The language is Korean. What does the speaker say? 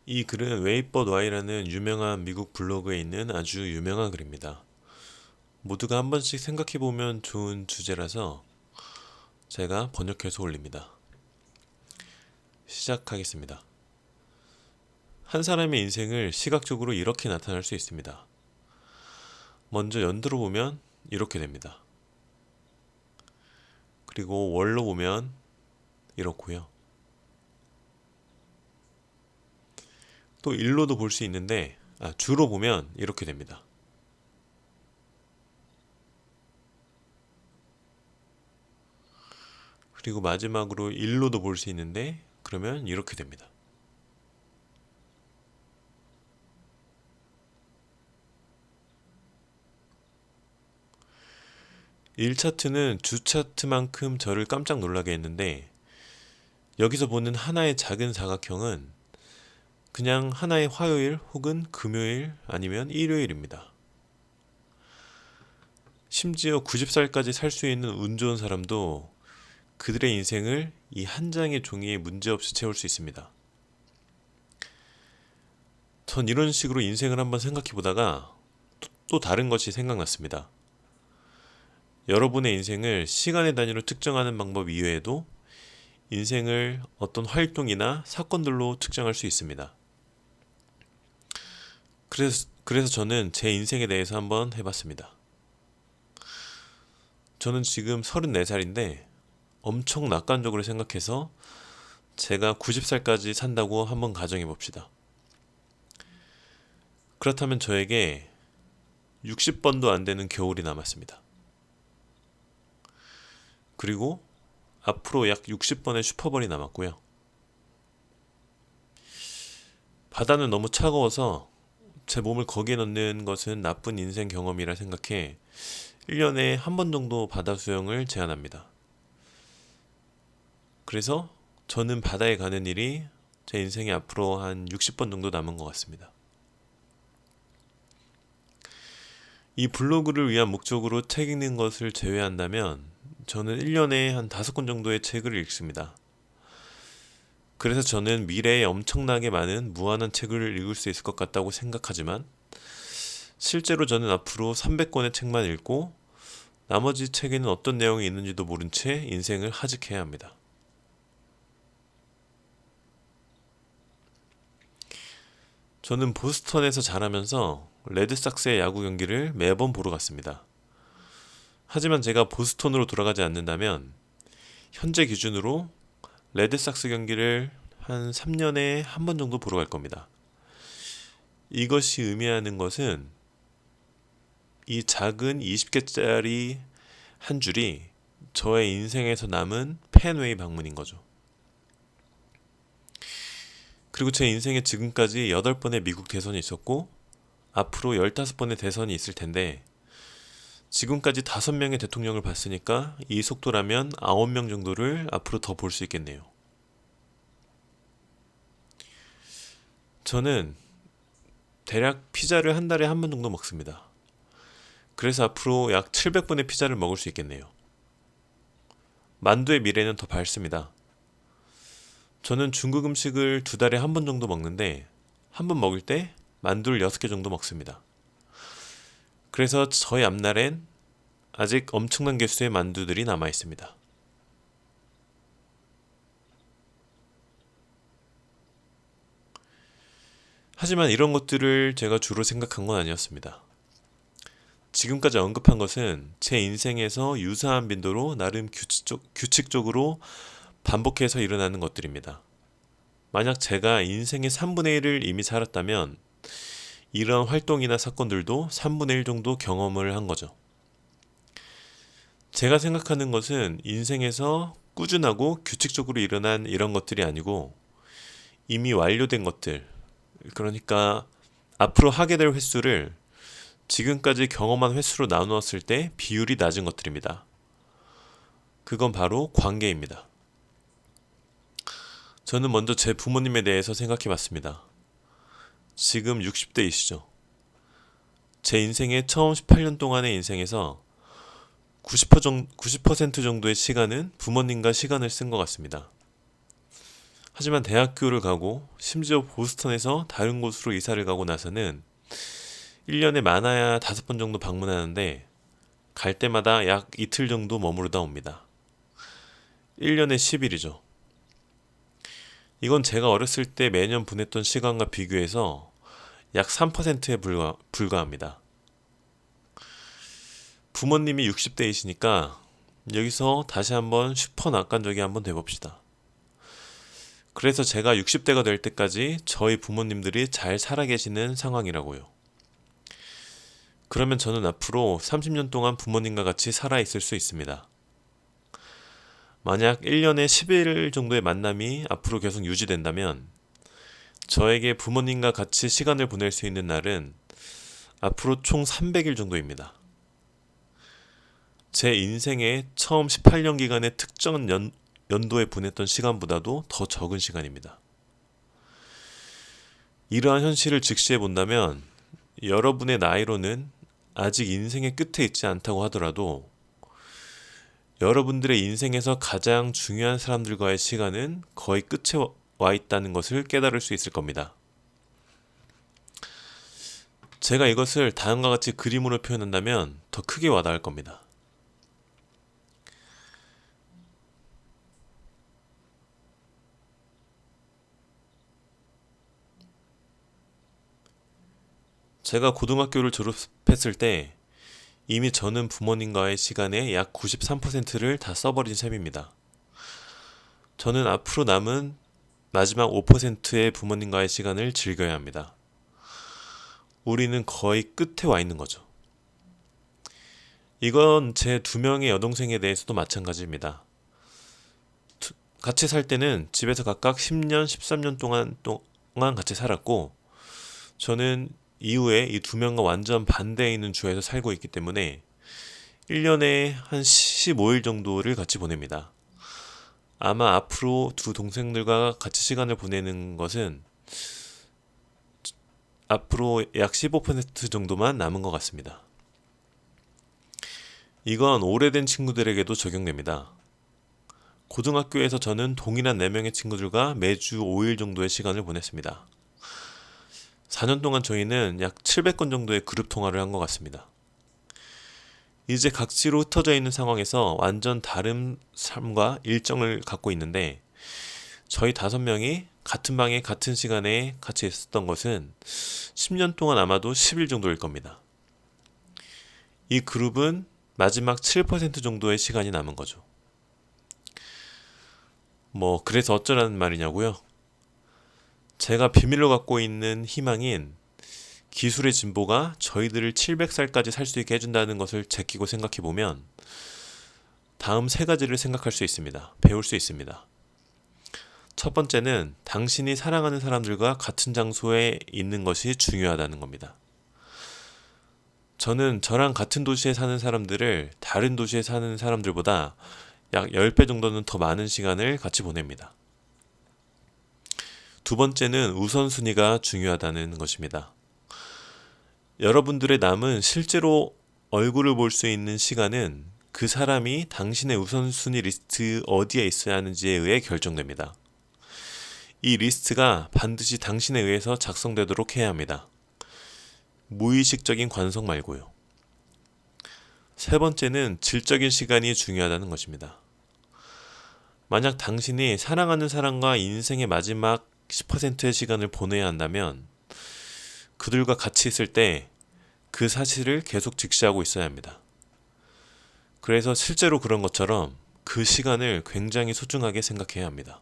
이 글은 웨이버드 와이라는 유명한 미국 블로그에 있는 아주 유명한 글입니다. 모두가 한 번씩 생각해보면 좋은 주제라서 제가 번역해서 올립니다. 시작하겠습니다. 한 사람의 인생을 시각적으로 이렇게 나타낼 수 있습니다. 먼저 연도로 보면 이렇게 됩니다. 그리고 월로 보면 이렇고요. 또 일로도 볼 수 있는데 주로 보면 이렇게 됩니다. 그리고 마지막으로 일로도 볼 수 있는데 그러면 이렇게 됩니다. 일 차트는 주 차트만큼 저를 깜짝 놀라게 했는데 여기서 보는 하나의 작은 사각형은 그냥 하나의 화요일 혹은 금요일 아니면 일요일입니다. 심지어 90살까지 살 수 있는 운 좋은 사람도 그들의 인생을 이 한 장의 종이에 문제없이 채울 수 있습니다. 전 이런 식으로 인생을 한번 생각해 보다가 또 다른 것이 생각났습니다. 여러분의 인생을 시간의 단위로 특정하는 방법 이외에도 인생을 어떤 활동이나 사건들로 측정할 수 있습니다. 그래서 저는 제 인생에 대해서 한번 해봤습니다. 저는 지금 34살인데 엄청 낙관적으로 생각해서 제가 90살까지 산다고 한번 가정해 봅시다. 그렇다면 저에게 60번도 안 되는 겨울이 남았습니다. 그리고 앞으로 약 60번의 슈퍼볼이 남았고요. 바다는 너무 차가워서 제 몸을 거기에 넣는 것은 나쁜 인생 경험이라 생각해 1년에 한 번 정도 바다 수영을 제한합니다. 그래서 저는 바다에 가는 일이 제 인생에 앞으로 한 60번 정도 남은 것 같습니다. 이 블로그를 위한 목적으로 책 읽는 것을 제외한다면 저는 1년에 한 5권 정도의 책을 읽습니다. 그래서 저는 미래에 엄청나게 많은 무한한 책을 읽을 수 있을 것 같다고 생각하지만 실제로 저는 앞으로 300권의 책만 읽고 나머지 책에는 어떤 내용이 있는지도 모른 채 인생을 하직해야 합니다. 저는 보스턴에서 자라면서 레드삭스의 야구 경기를 매번 보러 갔습니다. 하지만 제가 보스턴으로 돌아가지 않는다면 현재 기준으로 레드삭스 경기를 한 3년에 한 번 정도 보러 갈 겁니다. 이것이 의미하는 것은 이 작은 20개짜리 한 줄이 저의 인생에서 남은 펜웨이 방문인 거죠. 그리고 제 인생에 지금까지 8번의 미국 대선이 있었고 앞으로 15번의 대선이 있을 텐데 지금까지 5명의 대통령을 봤으니까 이 속도라면 9명 정도를 앞으로 더 볼 수 있겠네요. 저는 대략 피자를 한 달에 한 번 정도 먹습니다. 그래서 앞으로 약 700번의 피자를 먹을 수 있겠네요. 만두의 미래는 더 밝습니다. 저는 중국 음식을 2달에 한 번 정도 먹는데 한 번 먹을 때 만두를 6개 정도 먹습니다. 그래서 저희 앞날엔 아직 엄청난 개수의 만두들이 남아 있습니다. 하지만 이런 것들을 제가 주로 생각한 건 아니었습니다. 지금까지 언급한 것은 제 인생에서 유사한 빈도로 나름 규칙적으로 반복해서 일어나는 것들입니다. 만약 제가 인생의 3분의 1을 이미 살았다면 이런 활동이나 사건들도 3분의 1 정도 경험을 한 거죠. 제가 생각하는 것은 인생에서 꾸준하고 규칙적으로 일어난 이런 것들이 아니고 이미 완료된 것들, 그러니까 앞으로 하게 될 횟수를 지금까지 경험한 횟수로 나누었을 때 비율이 낮은 것들입니다. 그건 바로 관계입니다. 저는 먼저 제 부모님에 대해서 생각해 봤습니다. 지금 60대이시죠. 제 인생의 처음 18년 동안의 인생에서 90% 정도의 시간은 부모님과 시간을 쓴 것 같습니다. 하지만 대학교를 가고 심지어 보스턴에서 다른 곳으로 이사를 가고 나서는 1년에 많아야 5번 정도 방문하는데 갈 때마다 약 이틀 정도 머무르다 옵니다. 1년에 10일이죠. 이건 제가 어렸을 때 매년 보냈던 시간과 비교해서 약 3%에 불과합니다. 부모님이 60대이시니까 여기서 다시 한번 슈퍼 낙관적이 한번 돼봅시다. 그래서 제가 60대가 될 때까지 저희 부모님들이 잘 살아 계시는 상황이라고요. 그러면 저는 앞으로 30년 동안 부모님과 같이 살아 있을 수 있습니다. 만약 1년에 10일 정도의 만남이 앞으로 계속 유지된다면 저에게 부모님과 같이 시간을 보낼 수 있는 날은 앞으로 총 300일 정도입니다. 제 인생의 처음 18년 기간의 특정 연도에 보냈던 시간보다도 더 적은 시간입니다. 이러한 현실을 직시해 본다면 여러분의 나이로는 아직 인생의 끝에 있지 않다고 하더라도 여러분들의 인생에서 가장 중요한 사람들과의 시간은 거의 끝에 와 있다는 것을 깨달을 수 있을 겁니다. 제가 이것을 다음과 같이 그림으로 표현한다면 더 크게 와닿을 겁니다. 제가 고등학교를 졸업했을 때 이미 저는 부모님과의 시간의 약 93%를 다 써버린 셈입니다. 저는 앞으로 남은 마지막 5%의 부모님과의 시간을 즐겨야 합니다. 우리는 거의 끝에 와 있는 거죠. 이건 제 2명의 여동생에 대해서도 마찬가지입니다. 같이 살 때는 집에서 각각 10년, 13년 동안 같이 살았고 저는 이후에 이 2명과 완전 반대에 있는 주에서 살고 있기 때문에 1년에 한 15일 정도를 같이 보냅니다. 아마 앞으로 두 동생들과 같이 시간을 보내는 것은 앞으로 약 15% 정도만 남은 것 같습니다. 이건 오래된 친구들에게도 적용됩니다. 고등학교에서 저는 동일한 4명의 친구들과 매주 5일 정도의 시간을 보냈습니다. 4년 동안 저희는 약 700건 정도의 그룹 통화를 한 것 같습니다. 이제 각지로 흩어져 있는 상황에서 완전 다른 삶과 일정을 갖고 있는데 저희 5명이 같은 방에 같은 시간에 같이 있었던 것은 10년 동안 아마도 10일 정도일 겁니다. 이 그룹은 마지막 7% 정도의 시간이 남은 거죠. 그래서 어쩌라는 말이냐고요? 제가 비밀로 갖고 있는 희망인 기술의 진보가 저희들을 700살까지 살 수 있게 해준다는 것을 제끼고 생각해보면 다음 3가지를 생각할 수 있습니다. 배울 수 있습니다. 첫 번째는 당신이 사랑하는 사람들과 같은 장소에 있는 것이 중요하다는 겁니다. 저는 저랑 같은 도시에 사는 사람들을 다른 도시에 사는 사람들보다 약 10배 정도는 더 많은 시간을 같이 보냅니다. 두 번째는 우선순위가 중요하다는 것입니다. 여러분들의 남은 실제로 얼굴을 볼 수 있는 시간은 그 사람이 당신의 우선순위 리스트 어디에 있어야 하는지에 의해 결정됩니다. 이 리스트가 반드시 당신에 의해서 작성되도록 해야 합니다. 무의식적인 관성 말고요. 세 번째는 질적인 시간이 중요하다는 것입니다. 만약 당신이 사랑하는 사람과 인생의 마지막 10%의 시간을 보내야 한다면 그들과 같이 있을 때 그 사실을 계속 직시하고 있어야 합니다. 그래서 실제로 그런 것처럼 그 시간을 굉장히 소중하게 생각해야 합니다.